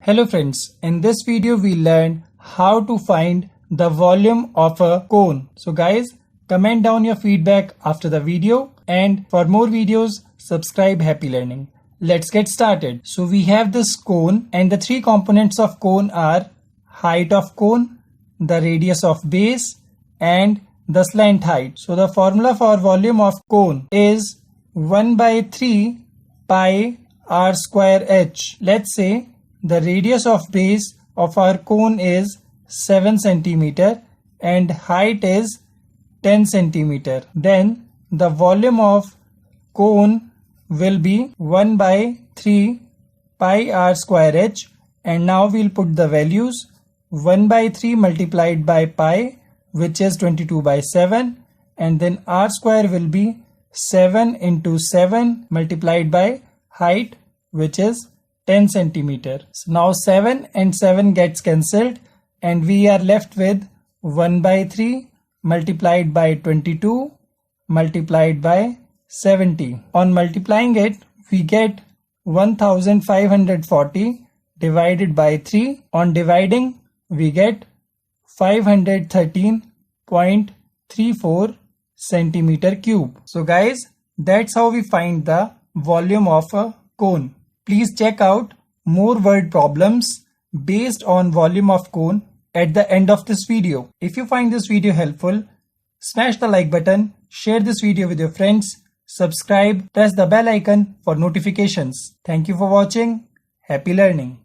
Hello friends, in this video we learn how to find the volume of a cone. So guys, comment down your feedback after the video, and for more videos subscribe Happy Learning. Let's get started. So we have this cone, and the three components of cone are height of cone, the radius of base, and the slant height. So the formula for volume of cone is 1 by 3 pi r square h. Let's say the radius of base of our cone is 7 centimeter and height is 10 centimeter. Then the volume of cone will be 1 by 3 pi r square h, and now we'll put the values. 1 by 3 multiplied by pi, which is 22 by 7, and then r square will be 7 into 7 multiplied by height, which is 10 centimeter. So now 7 and 7 gets cancelled and we are left with 1 by 3 multiplied by 22 multiplied by 70. On multiplying it, we get 1540 divided by 3. On dividing, we get 513.34 centimeter cube. So guys, that's how we find the volume of a cone. Please check out more word problems based on volume of cone at the end of this video. If you find this video helpful, smash the like button, share this video with your friends, subscribe, press the bell icon for notifications. Thank you for watching. Happy learning.